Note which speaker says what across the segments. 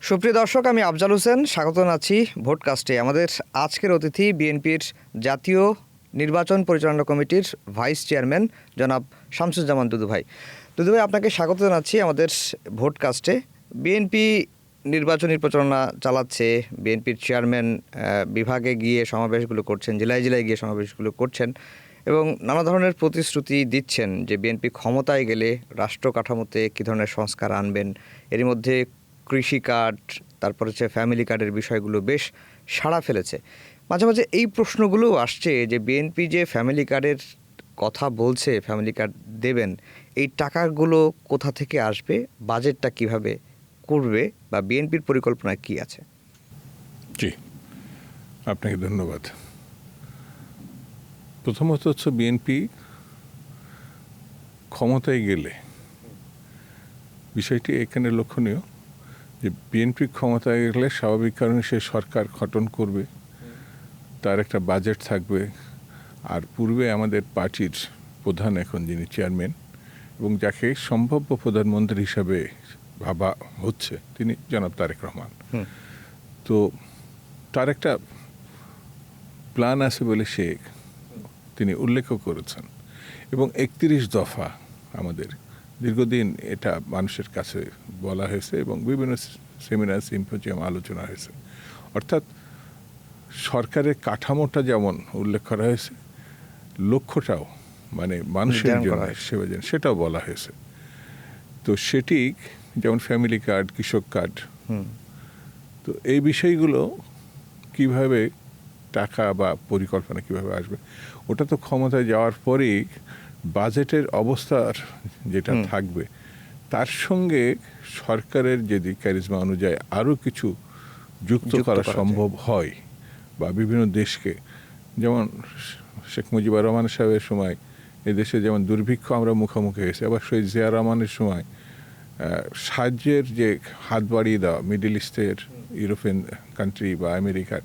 Speaker 1: সুপ্রিয় দর্শক, আমি আফজাল হোসেন, স্বাগত জানাচ্ছি ভোটকাস্টে। আমাদের আজকের অতিথি বিএনপির জাতীয় নির্বাচন পরিচালনা কমিটির ভাইস চেয়ারম্যান জনাব শামসুজ্জামান দুদু ভাই। দুদু ভাই, আপনাকে স্বাগত জানাচ্ছি আমাদের ভোটকাস্টে। বিএনপি নির্বাচনী প্রচারণা চালাচ্ছে, বিএনপির চেয়ারম্যান বিভাগে গিয়ে সমাবেশগুলো করছেন, জেলায় জেলায় গিয়ে সমাবেশগুলো করছেন এবং নানা ধরনের প্রতিশ্রুতি দিচ্ছেন যে বিএনপি ক্ষমতায় গেলে রাষ্ট্র কাঠামোতে কী ধরনের সংস্কার আনবেন। এর মধ্যে কৃষি কার্ড, তারপর হচ্ছে ফ্যামিলি কার্ডের বিষয়গুলো বেশ সাড়া ফেলেছে। মাঝে মাঝে এই প্রশ্নগুলো আসছে যে বিএনপি যে ফ্যামিলি কার্ডের কথা বলছে, ফ্যামিলি কার্ড দেবেন, এই টাকাগুলো কোথা থেকে আসবে, বাজেটটা কিভাবে করবে, বা বিএনপির পরিকল্পনা কি আছে?
Speaker 2: জি, আপনাকে ধন্যবাদ। প্রথমত হচ্ছে বিএনপি ক্ষমতায় গেলে বিষয়টি এখানে লক্ষণীয় যে বিএনপি ক্ষমতায় গেলে স্বাভাবিক কারণে সে সরকার গঠন করবে, তার একটা বাজেট থাকবে। আর পূর্বে আমাদের পার্টির প্রধান, এখন যিনি চেয়ারম্যান এবং যাকে সম্ভাব্য প্রধানমন্ত্রী হিসাবে ভাবা হচ্ছে, তিনি জনাব তারেক রহমান। তো তার একটা প্ল্যান আছে বলে তিনি উল্লেখ করেছেন এবং 31 দফা আমাদের দীর্ঘদিন এটা মানুষের কাছে বলা হয়েছে এবং বিভিন্ন সেমিনার, সিম্পোজিয়াম আলোচনা হয়েছে। অর্থাৎ সরকারের কাঠামোটা যেমন উল্লেখ করা হয়েছে, লক্ষ্যটাও মানে মানুষের জন্য সেবা যেন, সেটাও বলা হয়েছে। তো সেটি যেমন ফ্যামিলি কার্ড, কৃষক কার্ড, তো এই বিষয়গুলো কিভাবে টাকা বা পরিকল্পনা কিভাবে আসবে, ওটা তো ক্ষমতায় যাওয়ার পরেই বাজেটের অবস্থার যেটা থাকবে তার সঙ্গে সরকারের যদি ক্যারিজমা অনুযায়ী আরও কিছু যুক্ত করা সম্ভব হয়, বা বিভিন্ন দেশকে, যেমন শেখ মুজিবুর রহমান সাহেবের সময় এদেশে যেমন দুর্ভিক্ষ আমরা মুখোমুখি হয়েছি, আবার সেই জিয়া রহমানের সময় সাহায্যের যে হাত বাড়িয়ে দেওয়া মিডল ইস্টের, ইউরোপিয়ান কান্ট্রি বা আমেরিকার,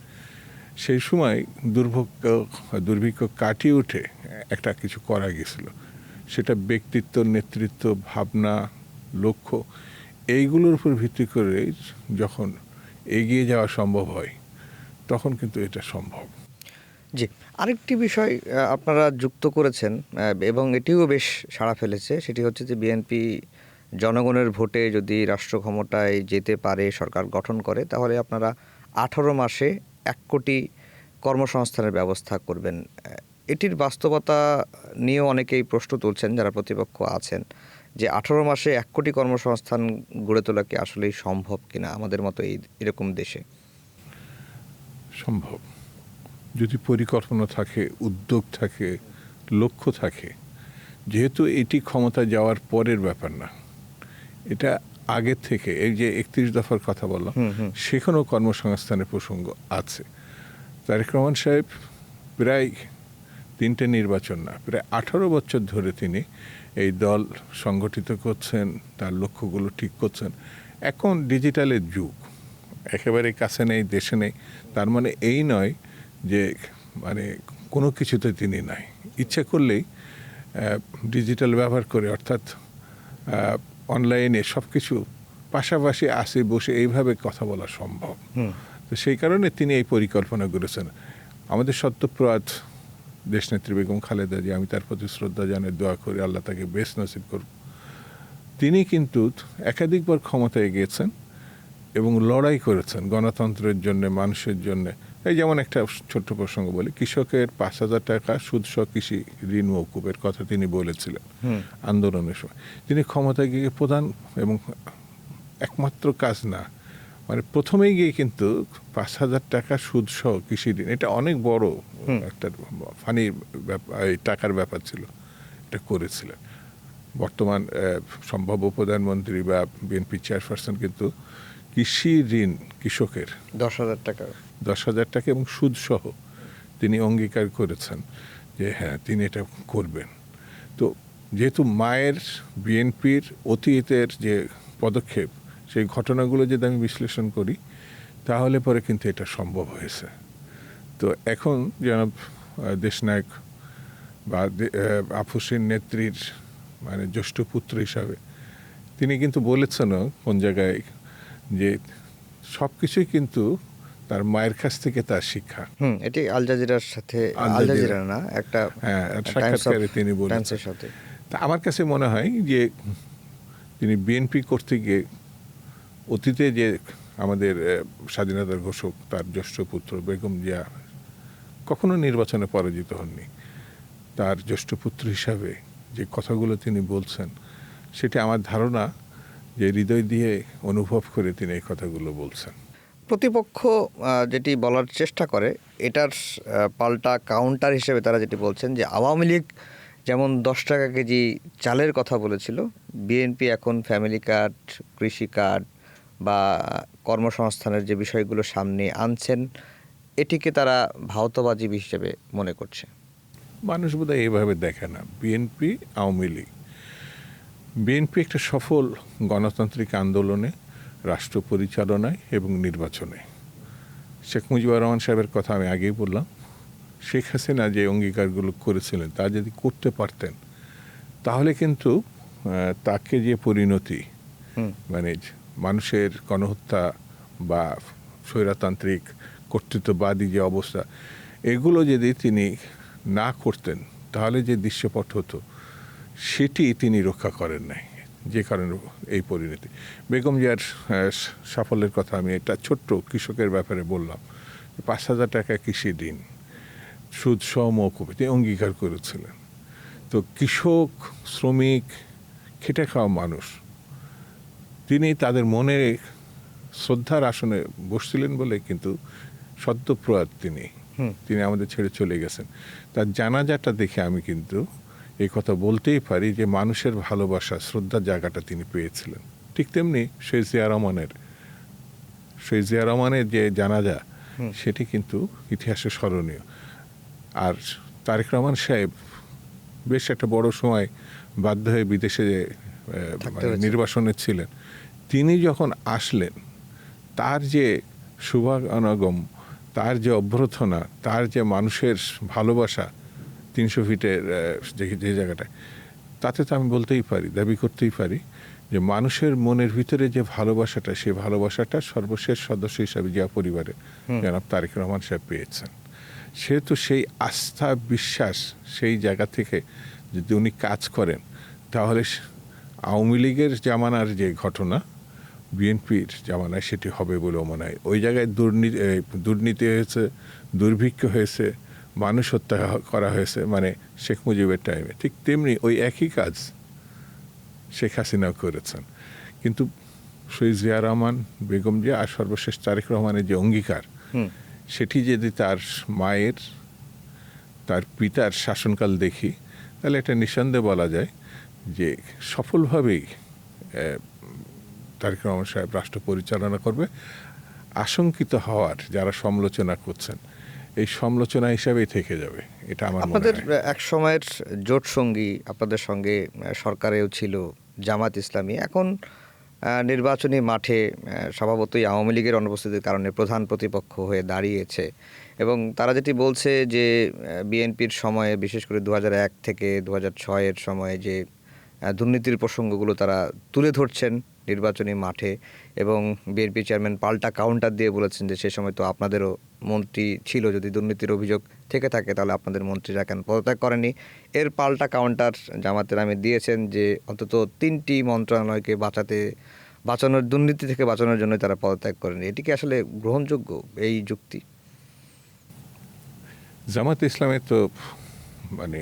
Speaker 2: সেই সময় দুর্ভিক্ষ কাটিয়ে উঠে একটা কিছু করা গেছিল। সেটা ব্যক্তিত্ব, নেতৃত্ব, ভাবনা, লক্ষ্য, এইগুলোর উপর ভিত্তি করে যখন এগিয়ে যাওয়া সম্ভব হয় তখন কিন্তু এটা সম্ভব।
Speaker 1: জি, আরেকটি বিষয় আপনারা যুক্ত করেছেন এবং এটিও বেশ সাড়া ফেলেছে, সেটি হচ্ছে যে বিএনপি জনগণের ভোটে যদি রাষ্ট্র ক্ষমতায় যেতে পারে, সরকার গঠন করে, তাহলে আপনারা 18 মাসে 1 কোটি কর্মসংস্থানের ব্যবস্থা করবেন। এটির বাস্তবতা নিয়েও অনেকেই প্রশ্ন তুলছেন যারা প্রতিপক্ষ আছেন, যে 18 মাসে 1 কোটি কর্মসংস্থান গড়ে তোলা কি আসলেই সম্ভব কিনা আমাদের মতো এরকম দেশে?
Speaker 2: সম্ভব, যদি পরিকল্পনা থাকে, উদ্যোগ থাকে, লক্ষ্য থাকে। যেহেতু এটি ক্ষমতা যাওয়ার পরের ব্যাপার না, এটা আগে থেকে, এই যে 31 দফার কথা বললাম, সেখানেও কর্মসংস্থানের প্রসঙ্গ আছে। তারেক রহমান সাহেব প্রায় 3টে নির্বাচন না, প্রায় 18 বছর ধরে তিনি এই দল সংগঠিত করছেন, তার লক্ষ্যগুলো ঠিক করছেন। এখন ডিজিটালের যুগ, একেবারে কাছে নেই, দেশে নেই, তার মানে এই নয় যে মানে কোনো কিছুতে তিনি নাই। ইচ্ছা করলেই ডিজিটাল ব্যবহার করে, অর্থাৎ অনলাইনে সব কিছু পাশাপাশি আসে বসে এইভাবে কথা বলা সম্ভব। তো সেই কারণে তিনি এই পরিকল্পনা করেছেন। আমাদের সত্যপ্রয়াত দেশনেত্রী বেগম খালেদা জি, আমি তার প্রতি শ্রদ্ধা জানাই, দোয়া করি আল্লাহ তাকে বেশ নসিব করুন। তিনি কিন্তু একাধিকবার ক্ষমতায় গিয়েছেন এবং লড়াই করেছেন গণতন্ত্রের জন্য, মানুষের জন্য। এই যেমন একটা ছোট্ট প্রসঙ্গ বলি, কৃষকের 5,000 টাকা সুদসহ কৃষি ঋণ মওকুফের কথা তিনি বলেছিলেন আন্দোলনের সময়। তিনি ক্ষমতায় গিয়ে প্রধান এবং একমাত্র কাজ না, মানে প্রথমেই গিয়ে কিন্তু 5,000 টাকা সুদসহ কৃষি ঋণ, এটা অনেক বড় একটা ফানি টাকার ব্যাপার ছিল, এটা করেছিলেন। বর্তমান সম্ভাব্য প্রধানমন্ত্রী বা বিএনপি চেয়ারপারসন কিন্তু কৃষি ঋণ কৃষকের 10,000 টাকা এবং সুদসহ তিনি অঙ্গীকার করেছেন যে হ্যাঁ তিনি এটা করবেন। তো যেহেতু মায়ের বিএনপির অতীতের যে পদক্ষেপ, সেই ঘটনাগুলো যদি আমি বিশ্লেষণ করি তাহলে পরে কিন্তু এটা সম্ভব হয়েছে। তো এখন জনাব দেশনায়ক বা আফুসিন নেত্রীর মানে জ্যেষ্ঠ পুত্র হিসাবে তিনি কিন্তু বলেছেন কোন জায়গায় যে সব কিছুই কিন্তু তার মায়ের কাছ থেকে তার শিক্ষা।
Speaker 1: এটি আল জাজিরার সাথে,
Speaker 2: আল
Speaker 1: আল
Speaker 2: জাজিরা।
Speaker 1: জাজিরা না, একটা
Speaker 2: হ্যাঁ,
Speaker 1: টাইমস
Speaker 2: সাক্ষাৎকারে
Speaker 1: অফ
Speaker 2: তিনি বলেছেন।
Speaker 1: টাইমসের সাথে।
Speaker 2: তা আমার কাছে মনে হয় যে তিনি বিএনপি করতে গিয়ে অতীতে যে আমাদের স্বাধীনতার ঘোষক তার জ্যেষ্ঠ পুত্র বেগম জিয়া কখনো নির্বাচনে পরাজিত হননি। তার জ্যেষ্ঠ পুত্র হিসাবে যে কথাগুলো তিনি বলছেন, সেটা আমার ধারণা যে হৃদয় দিয়ে অনুভব করে তিনি এই কথাগুলো বলছেন।
Speaker 1: প্রতিপক্ষ যেটি বলার চেষ্টা করে, এটার পাল্টা কাউন্টার হিসেবে তারা যেটি বলছেন যে আওয়ামী লীগ যেমন 10 টাকা কেজি চালের কথা বলেছিল, বিএনপি এখন ফ্যামিলি কার্ড, কৃষি কার্ড বা কর্মসংস্থানের যে বিষয়গুলো সামনে আনছেন, এটিকে তারা ভাওতাবাজি হিসেবে মনে করছে।
Speaker 2: মানুষ বোধহয় এইভাবে দেখে না। বিএনপি, আওয়ামী লীগ, বিএনপি একটা সফল গণতান্ত্রিক আন্দোলনে, রাষ্ট্র পরিচালনায় এবং নির্বাচনে। শেখ মুজিবুর রহমান সাহেবের কথা আমি আগেই বললাম। শেখ হাসিনা যে অঙ্গীকারগুলো করেছিলেন তা যদি করতে পারতেন, তাহলে কিন্তু তাকে যে পরিণতি, মানে মানুষের গণহত্যা বা স্বৈরতান্ত্রিক কর্তৃত্ববাদী যে অবস্থা, এগুলো যদি তিনি না করতেন, তাহলে যে দৃশ্যপট হতো সেটি তিনি রক্ষা করেন নাই, যে কারণে এই পরিণতি। বেগম জিয়ার সাফল্যের কথা আমি একটা ছোট্ট কৃষকের ব্যাপারে বললাম। 5,000 টাকা কৃষি ঋণ, সুদ সহ মওকুফ, তিনি অঙ্গীকার করেছিলেন। তো কৃষক, শ্রমিক, খেটে খাওয়া মানুষ, তিনি তাদের মনে শ্রদ্ধার আসনে বসছিলেন বলে কিন্তু সদ্যপ্রয়াত তিনি আমাদের ছেড়ে চলে গেছেন। তার জানাজাটা দেখে আমি কিন্তু এই কথা বলতেই পারি যে মানুষের ভালোবাসা, শ্রদ্ধার জায়গাটা তিনি পেয়েছিলেন। ঠিক তেমনি শহীদ জিয়া রহমানের যে জানাজা, সেটি কিন্তু ইতিহাসে স্মরণীয়। আর তারেক রহমান সাহেব বেশ একটা বড় সময় বাধ্য হয়ে বিদেশে নির্বাসনে ছিলেন। তিনি যখন আসলেন, তার যে শুভাগম, তার যে অভ্যর্থনা, তার যে মানুষের ভালোবাসা 300 ফিটের যে জায়গাটায়, তাতে তো আমি বলতেই পারি, দাবি করতেই পারি যে মানুষের মনের ভিতরে যে ভালোবাসাটা, সেই ভালোবাসাটা সর্বশেষ সদস্য হিসাবে জিয়া পরিবারে জনাব তারেক রহমান সাহেব পেয়েছেন। সেহেতু সেই আস্থা, বিশ্বাস, সেই জায়গা থেকে যদি উনি কাজ করেন, তাহলে আওয়ামী লীগের জামানার যে ঘটনা বিএনপির জামানায় সেটি হবে বলেও মনে হয়। ওই জায়গায় দুর্নীতি হয়েছে, দুর্ভিক্ষ হয়েছে, মানুষ হত্যা করা হয়েছে, মানে শেখ মুজিবের টাইমে। ঠিক তেমনি ওই একই কাজ শেখ হাসিনাও করেছেন। কিন্তু শহীদ জিয়া রহমান, বেগম জিয়া আর সর্বশেষ তারেক রহমানের যে অঙ্গীকার, সেটি যদি তার মায়ের, তার পিতার শাসনকাল দেখি, তাহলে এটা নিঃসন্দেহে বলা যায় যে সফলভাবেই তারেক রহমান সাহেব রাষ্ট্র পরিচালনা করবে। আশঙ্কিত হওয়ার যারা সমালোচনা করছেন, এই সমালোচনা হিসাবেই থেকে যাবে, এটা আমার মনে হয়।
Speaker 1: আপনাদের এক সময়ের জোট সঙ্গী, আপনাদের সঙ্গে সরকারেও ছিল জামাত ইসলামী, এখন নির্বাচনী মাঠে স্বভাবতই আওয়ামী লীগের অনুপস্থিতির কারণে প্রধান প্রতিপক্ষ হয়ে দাঁড়িয়েছে। এবং তারা যেটি বলছে যে বিএনপির সময়ে, বিশেষ করে 2001 থেকে 2006-এর সময়ে যে দুর্নীতির প্রসঙ্গগুলো তারা তুলে ধরছেন নির্বাচনী মাঠে, এবং বিএনপি চেয়ারম্যান পাল্টা কাউন্টার দিয়ে বলেছেন যে সে সময় তো আপনাদেরও মন্ত্রী ছিল, যদি দুর্নীতির অভিযোগ থেকে থাকে তাহলে আপনাদের মন্ত্রীরা কেন পদত্যাগ করেনি। এর পাল্টা কাউন্টার জামাতের নামে দিয়েছেন যে অন্তত 3টি মন্ত্রণালয়কে বাঁচানোর, দুর্নীতি থেকে বাঁচানোর জন্য তারা পদত্যাগ করেনি। এটি কি আসলে গ্রহণযোগ্য এই যুক্তি?
Speaker 2: জামাত ইসলামের তো মানে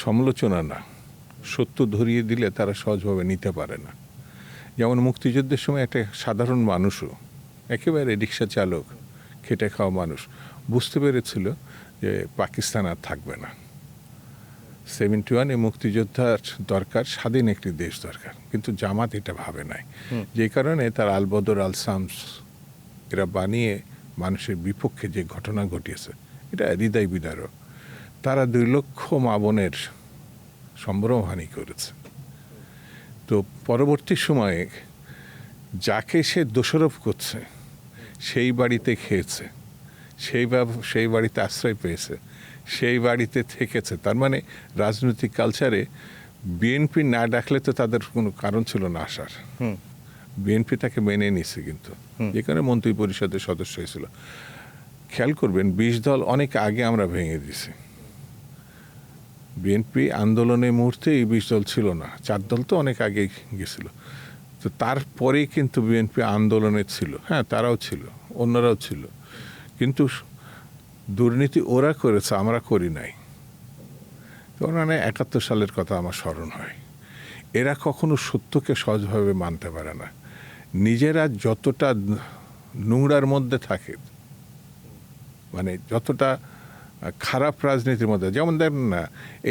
Speaker 2: সমালোচনা না, সত্য ধরিয়ে দিলে তারা সহজভাবে নিতে পারে না। যেমন মুক্তিযুদ্ধের সময় একটা সাধারণ মানুষও, একেবারে রিক্সা চালক, খেটে খাওয়া মানুষ, বুঝতে পেরেছিল যে পাকিস্তান আর থাকবে না। 71-এ মুক্তিযোদ্ধার দরকার, স্বাধীন একটি দেশ দরকার, কিন্তু জামাত এটা ভাবে নাই। যে কারণে তার আল বদর, আল শামস এরা বানিয়ে মানুষের বিপক্ষে যে ঘটনা ঘটিয়েছে, এটা হৃদয় বিদারক। তারা 2 লক্ষ মা বোনের সম্ভ্রমহানি করেছে। তো পরবর্তী সময়ে যাকে সে দোষারোপ করছে, সেই বাড়িতে খেয়েছে, সেই বাড়িতে আশ্রয় পেয়েছে, সেই বাড়িতে থেকেছে। তার মানে রাজনৈতিক কালচারে বিএনপি না ডাকলে তো তাদের কোনো কারণ ছিল না আসার। বিএনপি তাকে মেনে নিছে, কিন্তু যেখানে মন্ত্রী পরিষদের সদস্য হয়েছিল। খেয়াল করবেন 20 দল অনেক আগে আমরা ভেঙে দিছি। বিএনপি আন্দোলনের মুহূর্তে এই 20 দল ছিল না, 4 দল তো অনেক আগে গেছিল। তো তারপরেই কিন্তু বিএনপি আন্দোলনে ছিল, হ্যাঁ তারাও ছিল, অন্যরাও ছিল, কিন্তু দুর্নীতি ওরা করেছে, আমরা করি নাই। তো মানে 71 সালের কথা আমার স্মরণ হয়। এরা কখনো সত্যকে সহজভাবে মানতে পারে না। নিজেরা যতটা নোংরার মধ্যে থাকে, মানে যতটা খারাপ রাজনীতির মধ্যে, যেমন দেখেন না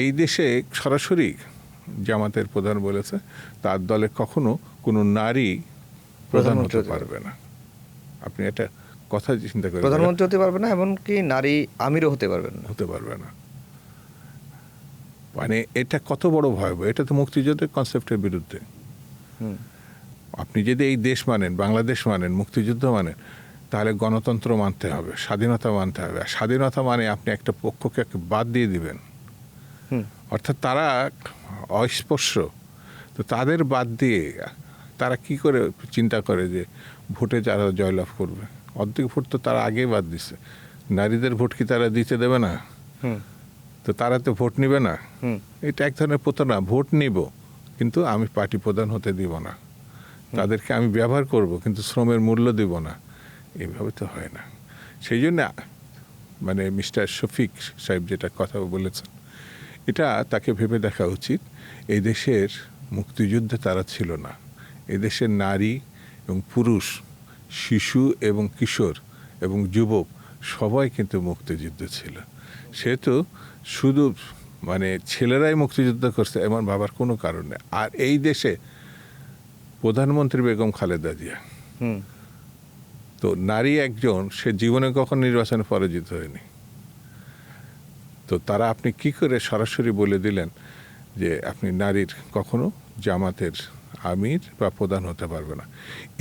Speaker 2: এই দেশে সরাসরি জামাতের প্রধান বলেছে তার দলে কখনো কোনো নারী প্রধান হতে পারবে না। আপনি এটা কথা চিন্তা করেন,
Speaker 1: প্রধানমন্ত্রী হতে পারবে না, এমনকি নারী আমিরও হতে পারবেন না,
Speaker 2: হতে পারবে না। মানে এটা কত বড় ভয়াবহ! এটা তো মুক্তিযুদ্ধের কনসেপ্টের বিরুদ্ধে। আপনি যদি এই দেশ মানেন, বাংলাদেশ মানেন, মুক্তিযুদ্ধ মানেন, তাহলে গণতন্ত্র মানতে হবে, স্বাধীনতা মানতে হবে। আর স্বাধীনতা মানে আপনি একটা পক্ষকে বাদ দিয়ে দিবেন, অর্থাৎ তারা অস্পর্শ, তো তাদের বাদ দিয়ে তারা কি করে চিন্তা করে যে ভোটে যারা জয়লাভ করবে? অর্ধেক ভোট তো তারা আগেই বাদ দিছে। নারীদের ভোট কি তারা দিতে দেবে না? তো তারা তো ভোট নিবে না। এটা এক ধরনের প্রতারণা। ভোট নিব কিন্তু আমি পার্টি প্রধান হতে দিব না, তাদেরকে আমি ব্যবহার করব কিন্তু শ্রমের মূল্য দিব না, এইভাবে তো হয় না। সেই জন্য মানে মিস্টার শফিক সাহেব যেটা কথা বলেছেন, এটা তাকে ভেবে দেখা উচিত। এই দেশের মুক্তিযুদ্ধে তারা ছিল না। এই দেশের নারী এবং পুরুষ, শিশু এবং কিশোর এবং যুবক সবাই কিন্তু মুক্তিযুদ্ধ ছিল। সেহেতু শুধু মানে ছেলেরাই মুক্তিযুদ্ধ করছে এমন ভাবার কোনো কারণ নেই। আর এই দেশে প্রধানমন্ত্রী বেগম খালেদা জিয়া, তো নারী একজন, সে জীবনে কখন নির্বাচনে পরাজিত হয়নি। তো তারা আপনি কি করে সরাসরি বলে দিলেন যে আপনি নারীর কখনো জামাতের আমির বা প্রধান হতে পারবে না?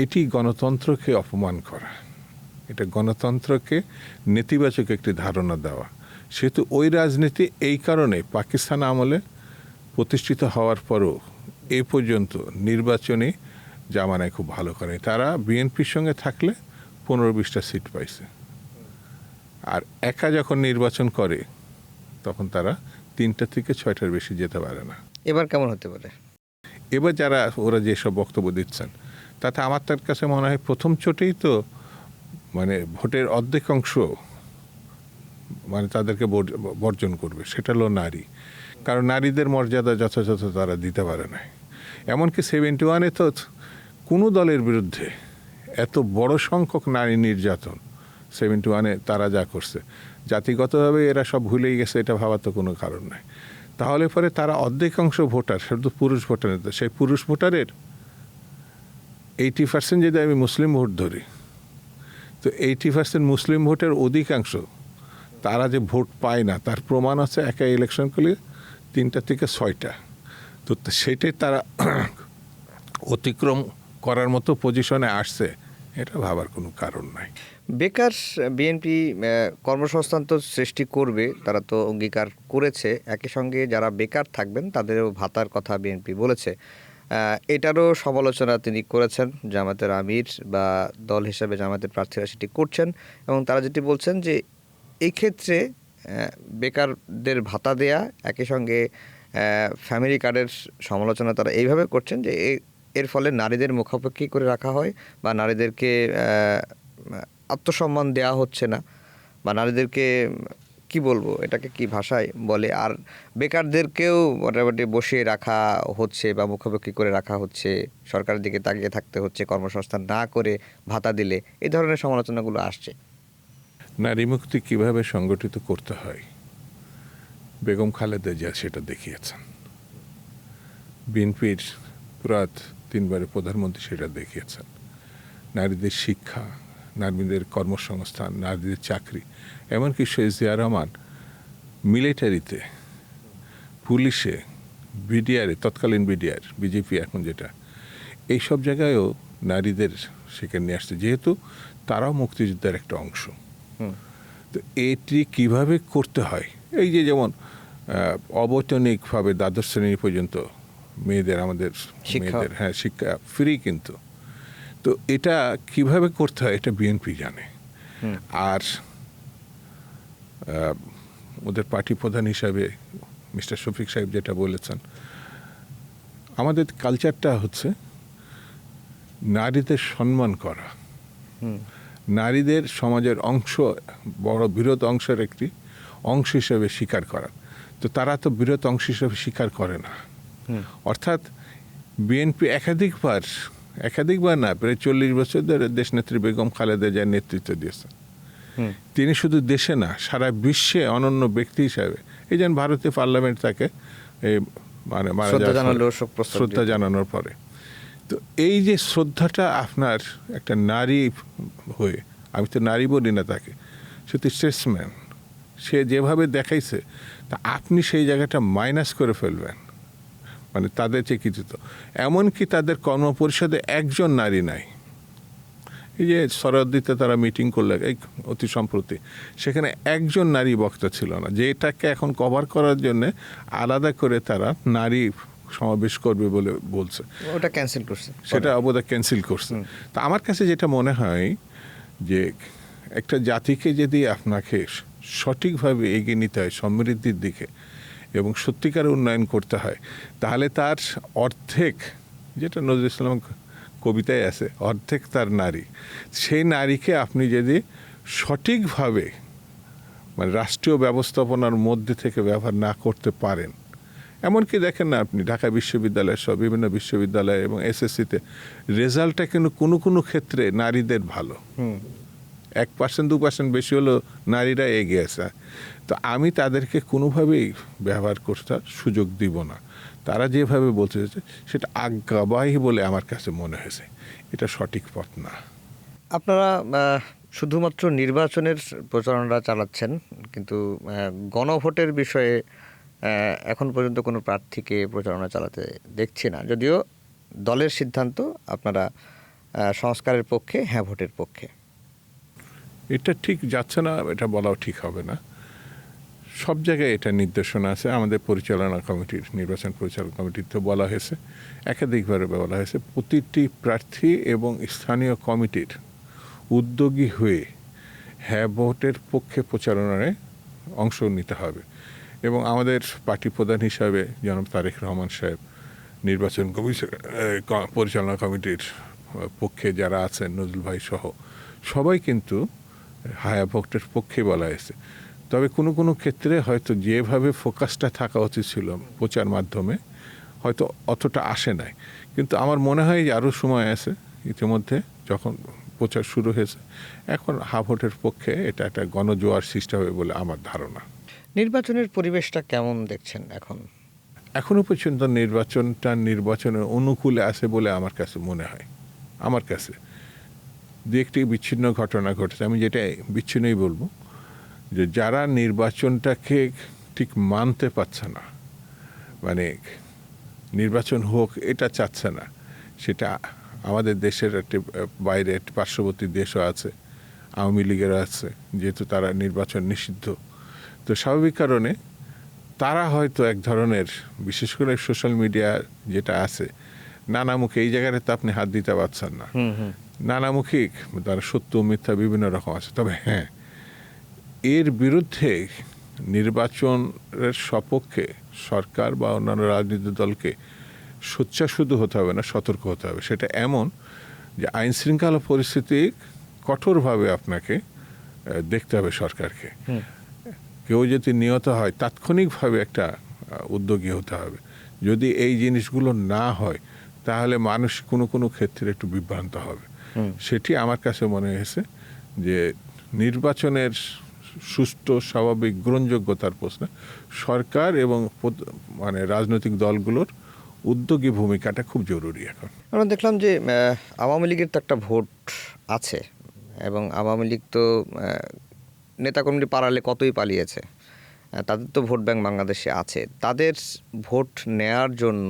Speaker 2: এটি গণতন্ত্রকে অপমান করা, এটা গণতন্ত্রকে নেতিবাচক একটি ধারণা দেওয়া। সেহেতু ওই রাজনীতি এই কারণে পাকিস্তান আমলে প্রতিষ্ঠিত হওয়ার পরও এ পর্যন্ত নির্বাচনে জামানায় খুব ভালো করে। তারা বিএনপির সঙ্গে থাকলে 15-20টা সিট পাইছে, আর একা যখন নির্বাচন করে তখন তারা 3টা থেকে 6টার বেশি যেতে পারে না।
Speaker 1: এবার কেমন হতে পারে?
Speaker 2: এবার যারা ওরা যেসব বক্তব্য দিচ্ছেন তাতে আমার তার কাছে মনে হয় প্রথম চোটেই তো মানে ভোটের অর্ধেক অংশ মানে তাদেরকে বর্জন করবে, সেটা হলো নারী। কারণ নারীদের মর্যাদা যথাযথ তারা দিতে পারে না। এমনকি 71-এ তো কোনো দলের বিরুদ্ধে এত বড় সংখ্যক নারী নির্যাতন 71-এ তারা যা করছে, জাতিগতভাবে এরা সব ভুলেই গেছে, এটা ভাবার তো কোনো কারণ নাই। তাহলে পরে তারা অর্ধেকাংশ ভোটার, শুধু পুরুষ ভোটার, সেই পুরুষ ভোটারের 80% যদি আমি মুসলিম ভোট ধরি, তো 80% মুসলিম ভোটের অধিকাংশ তারা যে ভোট পায় না তার প্রমাণ আছে একা ইলেকশন করলে 3টা থেকে 6টা। তো সেটাই তারা অতিক্রম করার মতো পজিশনে আসছে, এটা ভাবার কোনো কারণ নাই।
Speaker 1: বেকার বিএনপি কর্মসংস্থান তো সৃষ্টি করবে, তারা তো অঙ্গীকার করেছে। একই সঙ্গে যারা বেকার থাকবেন তাদেরও ভাতার কথা বিএনপি বলেছে। এটারও সমালোচনা তিনি করেছেন, জামাতের আমির বা দল হিসেবে জামাতের প্রার্থীরা সেটি করছেন, এবং তারা যেটি বলছেন যে এই ক্ষেত্রে বেকারদের ভাতা দেয়া, একই সঙ্গে ফ্যামিলি কার্ডের সমালোচনা তারা এইভাবে করছেন যে এর ফলে নারীদের মুখাপেক্ষি করে রাখা হয়, বা নারীদেরকে আত্মসম্মান দেওয়া হচ্ছে না, বা নারীদেরকে কি বলবো, এটাকে কি ভাষায় বলে, আর বেকারদেরকেও মোটামুটি বসিয়ে রাখা হচ্ছে বা মুখাপেক্ষি করে রাখা হচ্ছে, সরকারের দিকে তাকিয়ে থাকতে হচ্ছে কর্মসংস্থান না করে ভাতা দিলে। এই ধরনের সমালোচনাগুলো আসছে।
Speaker 2: নারী মুক্তি কীভাবে সংগঠিত করতে হয় বেগম খালেদা জিয়া সেটা দেখিয়েছেন। বিএনপির পুরাত 3বারের প্রধানমন্ত্রী সেটা দেখিয়েছেন। নারীদের শিক্ষা, নারীদের কর্মসংস্থান, নারীদের চাকরি, এমনকি শেখ জিয়া রহমান মিলিটারিতে, পুলিশে, বিডিআরে, তৎকালীন বিডিআর, বিজেপি এখন যেটা, এইসব জায়গায়ও নারীদের সেখানে নিয়ে আসছে, যেহেতু তারাও মুক্তিযুদ্ধের একটা অংশ। তো এটি কিভাবে করতে হয়, এই যে যেমন অবৈতনিকভাবে দ্বাদশ শ্রেণী পর্যন্ত মেয়েদের, আমাদের মেয়েদের, হ্যাঁ শিক্ষা ফ্রি, কিন্তু তো এটা কিভাবে করতে হয় এটা বিএনপি জানে। আর ওদের পার্টি প্রধান হিসাবে মিস্টার শফিক সাহেব যেটা বলেছেন, আমাদের কালচারটা হচ্ছে নারীদের সম্মান করা, নারীদের সমাজের অংশ, বড় বৃহৎ অংশের একটি অংশ হিসেবে স্বীকার করা। তো তারা তো বৃহৎ অংশ হিসেবে স্বীকার করে না। অর্থাৎ বিএনপি একাধিকবার না, প্রায় 40 বছর ধরে দেশনেত্রী বেগম খালেদা জিয়ার নেতৃত্ব দিয়েছেন। তিনি শুধু দেশে না, সারা বিশ্বে অনন্য ব্যক্তি হিসাবে, এই যেন ভারতীয় পার্লামেন্ট তাকে মানে শ্রদ্ধা জানানোর পরে, তো এই যে শ্রদ্ধাটা আপনার একটা নারী হয়ে, আমি তো নারী বলি না তাকে, সত্যি স্টেটসম্যান, সে যেভাবে দেখাইছে, তা আপনি সেই জায়গাটা মাইনাস করে ফেলবেন, মানে তাদের যে কৃতিত্ব। এমনকি তাদের কর্মপরিষদে একজন নারী নাই। এই যে সরদ্দিতে তারা মিটিং করলে এই অতি সম্প্রতি, সেখানে একজন নারী বক্তা ছিল না, যেটাকে এখন কভার করার জন্য আলাদা করে তারা নারী সমাবেশ করবে বলে বলছে,
Speaker 1: ওটা ক্যান্সেল করছে,
Speaker 2: সেটা অবদা ক্যান্সেল করছে। তা আমার কাছে যেটা মনে হয় যে একটা জাতিকে যদি আপনাকে সঠিকভাবে এগিয়ে নিতে হয় সমৃদ্ধির দিকে এবং সত্যিকার উন্নয়ন করতে হয়, তাহলে তার অর্ধেক, যেটা নজরুল ইসলাম কবিতায় আছে, অর্ধেক তার নারী, সেই নারীকে আপনি যদি সঠিকভাবে মানে রাষ্ট্রীয় ব্যবস্থাপনার মধ্যে থেকে ব্যবহার না করতে পারেন, এমনকি দেখেন না আপনি ঢাকা বিশ্ববিদ্যালয় সহ বিভিন্ন বিশ্ববিদ্যালয় এবং এসএসসিতে রেজাল্টটা কিন্তু কোনো ক্ষেত্রে নারীদের ভালো, 1% 2% বেশি হলেও নারীরা এগিয়ে আছে। তো আমি তাদেরকে কোনোভাবেই ব্যবহার করতে সুযোগ দিব না। তারা যেভাবে বলতে চাইছে সেটা আজ্ঞাবাহী বলে আমার কাছে মনে হয়েছে, এটা সঠিক পথ না।
Speaker 1: আপনারা শুধুমাত্র নির্বাচনের প্রচারণা চালাচ্ছেন, কিন্তু গণভোটের বিষয়ে এখন পর্যন্ত কোনো প্রার্থীকে প্রচারণা চালাতে দেখছি না, যদিও দলের সিদ্ধান্ত আপনারা সংস্কারের পক্ষে, হ্যাঁ ভোটের পক্ষে।
Speaker 2: এটা ঠিক যাচ্ছে না, এটা বলাও ঠিক হবে না। সব জায়গায় এটা নির্দেশনা আছে, আমাদের পরিচালনা কমিটির, নির্বাচন পরিচালনা কমিটিতে বলা হয়েছে, একাধিকভাবে বলা হয়েছে, প্রতিটি প্রার্থী এবং স্থানীয় কমিটির উদ্যোগী হয়ে হ্যাঁ ভোটের পক্ষে প্রচারণায় অংশ নিতে হবে। এবং আমাদের পার্টি প্রধান হিসাবে জনাব তারেক রহমান সাহেব, নির্বাচন পরিচালনা কমিটির পক্ষে যারা আছেন নজরুল ভাই সহ সবাই কিন্তু হ্যাঁ ভোটের পক্ষে বলা হয়েছে। তবে কোনো ক্ষেত্রে হয়তো যেভাবে ফোকাসটা থাকা উচিত ছিল প্রচার মাধ্যমে হয়তো অতটা আসে নাই, কিন্তু আমার মনে হয় যে আরও সময় আছে, ইতিমধ্যে যখন প্রচার শুরু হয়েছে, এখন হ্যাঁ ভোটের পক্ষে এটা একটা গণজোয়ার সৃষ্টি হবে বলে আমার ধারণা।
Speaker 1: নির্বাচনের পরিবেশটা কেমন দেখছেন এখন?
Speaker 2: এখনো পর্যন্ত নির্বাচনের অনুকূলে আছে বলে আমার কাছে মনে হয়। আমার কাছে দু একটি বিচ্ছিন্ন ঘটনা ঘটেছে, আমি যেটা বিচ্ছিন্নই বলবো, যে যারা নির্বাচনটাকে ঠিক মানতে পারছে না, মানে নির্বাচন হোক এটা চাচ্ছে না, সেটা আমাদের দেশের একটি বাইরে একটি পার্শ্ববর্তী দেশও আছে, আওয়ামী লীগের আছে, যেহেতু তারা নির্বাচন নিষিদ্ধ, তো স্বাভাবিক কারণে তারা হয়তো এক ধরনের, বিশেষ করে সোশ্যাল মিডিয়া যেটা আছে, নানামুখী, এই জায়গাটাতে আপনি হাত দিতে পারছেন না, নানামুখী তারা সত্য মিথ্যা বিভিন্ন রকম আছে। তবে হ্যাঁ, এর বিরুদ্ধে নির্বাচনের সপক্ষে সরকার বা অন্যান্য রাজনৈতিক দলকে সোচ্চা শুধু হতে হবে না, সতর্ক হতে হবে। সেটা এমন যে আইন শৃঙ্খলা পরিস্থিতি কঠোরভাবে আপনাকে দেখতে হবে সরকারকে। কেউ যদি নিহত হয় তাৎক্ষণিকভাবে একটা উদ্যোগী হতে হবে। যদি এই জিনিসগুলো না হয় তাহলে মানুষ কোনো ক্ষেত্রে একটু বিভ্রান্ত হবে। সেটি আমার কাছে মনে হয়েছে যে নির্বাচনের সুষ্ঠু স্বাভাবিক গ্রহণযোগ্যতার প্রশ্নে সরকার এবং মানে রাজনৈতিক দলগুলোর উদ্যোগী ভূমিকাটা খুব জরুরি। এখন
Speaker 1: আমরা দেখলাম যে আওয়ামী লীগের তো একটা ভোট আছে, এবং আওয়ামী লীগ তো নেতাকর্মী পালালে কতই পালিয়েছে, তাদের তো ভোট ব্যাংক বাংলাদেশে আছে। তাদের ভোট নেয়ার জন্য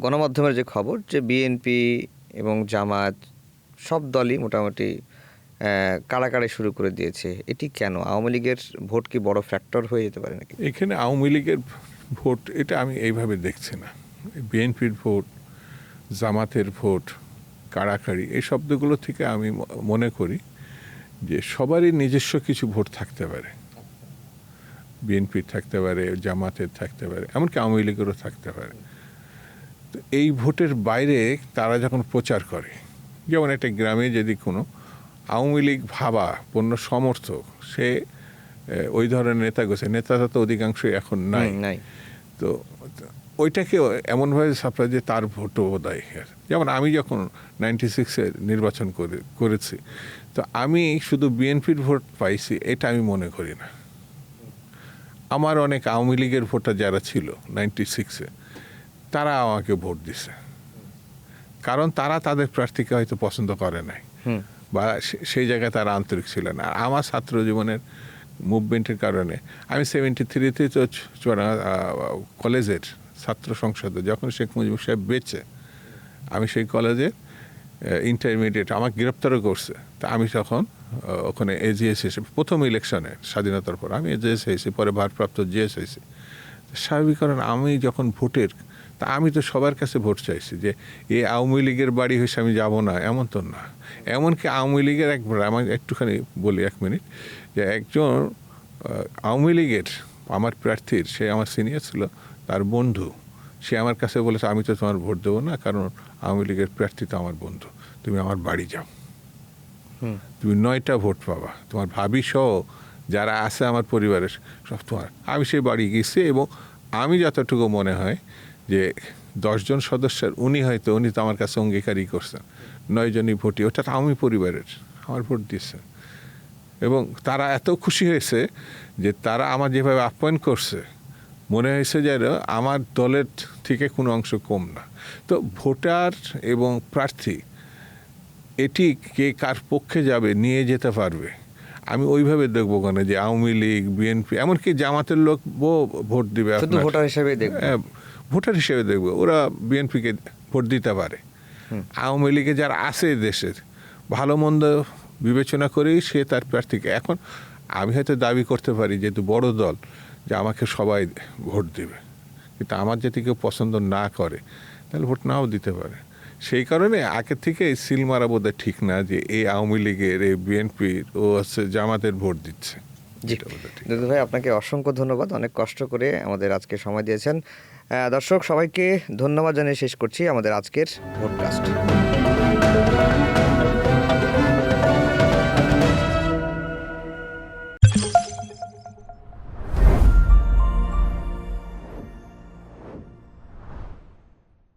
Speaker 1: গণমাধ্যমের যে খবর, যে বিএনপি এবং জামাত সব দলই মোটামুটি কাড়াকাড়ি শুরু করে দিয়েছে। এটি কেন? আওয়ামী লীগের ভোট কি বড় ফ্যাক্টর হয়ে যেতে পারে নাকি
Speaker 2: এখানে? আওয়ামী লীগের ভোট এটা আমি এইভাবে দেখছি না। বিএনপির ভোট, জামাতের ভোট, কাড়াকাড়ি এই শব্দগুলো থেকে আমি মনে করি যে সবারই নিজস্ব কিছু ভোট থাকতে পারে, বিএনপির থাকতে পারে, জামাতের থাকতে পারে, এমনকি আওয়ামী লীগেরও থাকতে পারে। তো এই ভোটের বাইরে তারা যখন প্রচার করে, যেমন একটা গ্রামে যদি কোনো আওয়ামী লীগ ভাবা পণ্য সমর্থক, সে ওই ধরনের নেতা গেছে, নেতারা তো অধিকাংশই এখন নাই, তো ওইটাকে এমনভাবে ছাপড়া যে তার ভোটও দেয়। যেমন আমি যখন 96-এ নির্বাচন করেছি, তো আমি শুধু বিএনপির ভোট পাইছি এটা আমি মনে করি না। আমার অনেক আওয়ামী লীগের ভোটার যারা ছিল 96-এ, তারা আমাকে ভোট দিছে, কারণ তারা তাদের প্রার্থীকে হয়তো পছন্দ করে নাই বা সেই জায়গায় তারা আন্তরিক ছিল না। আর আমার ছাত্র জীবনের মুভমেন্টের কারণে আমি 73-তে তো কলেজের ছাত্র সংসদে, যখন শেখ মুজিবুর সাহেব বেঁচে, আমি সেই কলেজে ইন্টারমিডিয়েট আমাকে গ্রেপ্তারও করছে। তা আমি তখন ওখানে এজিএস এসে প্রথম ইলেকশনে স্বাধীনতার পর আমি এজিএস হয়েছি, পরে ভারপ্রাপ্ত জিএস হয়েছি। স্বাভাবিক কারণ আমি যখন ভোটের, তা আমি তো সবার কাছে ভোট চাইছি যে এই আওয়ামী লীগের বাড়ি হয়েছে আমি যাব না, এমন তো না। এমনকি আওয়ামী লীগের একবার আমার একটুখানি বলি 1 মিনিট, যে একজন আওয়ামী লীগের আমার প্রার্থীর, সে আমার সিনিয়র ছিল, তার বন্ধু, সে আমার কাছে বলেছে আমি তো তোমার ভোট দেবো না, কারণ আওয়ামী লীগের প্রার্থী তো আমার বন্ধু, তুমি আমার বাড়ি যাও, তুমি 9টা ভোট পাবা, তোমার ভাবি সহ যারা আছে আমার পরিবারের সব তোমার। আমি সেই বাড়ি গেছি এবং আমি যতটুকু মনে হয় যে 10 জন সদস্যের উনি তো আমার কাছে অঙ্গীকারই করছেন, 9 জনই ভোটই, ওটা আওয়ামী পরিবারের, আমার ভোট দিচ্ছে। এবং তারা এত খুশি হয়েছে যে তারা আমার যেভাবে আপ্যায়ন করছে, মনে হয়েছে যে আমার দলের থেকে কোনো অংশ কম না। তো ভোটার এবং প্রার্থী এটি কে কার পক্ষে যাবে নিয়ে যেতে পারবে, আমি ওইভাবে দেখবো কেন যে আওয়ামী লীগ, বিএনপি, এমনকি জামাতের লোক ভোট দিবে,
Speaker 1: ভোটার হিসেবে দেখবে,
Speaker 2: ভোটার হিসেবে দেখবে, ওরা বিএনপিকে ভোট দিতে পারে। আওয়ামী লীগে যারা আছে দেশের, ভালো মন্দ বিবেচনা করেই সে তার প্রার্থীকে, এখন আমি হয়তো দাবি করতে পারি যেহেতু বড় দল যে আমাকে সবাই ভোট দেবে, কিন্তু আমার যদি কেউ পছন্দ না করে তাহলে ভোট নাও দিতে পারে। সেই কারণে আগে থেকে সিল মারা বোধহয় ঠিক না যে এই আওয়ামী লীগের, এই বিএনপির, ও হচ্ছে জামাতের ভোট দিচ্ছে।
Speaker 1: জি দুদু ভাই, আপনাকে অসংখ্য ধন্যবাদ, অনেক কষ্ট করে আমাদের আজকে সময় দিয়েছেন। দর্শক সবাইকে ধন্যবাদ জানিয়ে শেষ করছি আমাদের আজকের ভোটকাস্ট।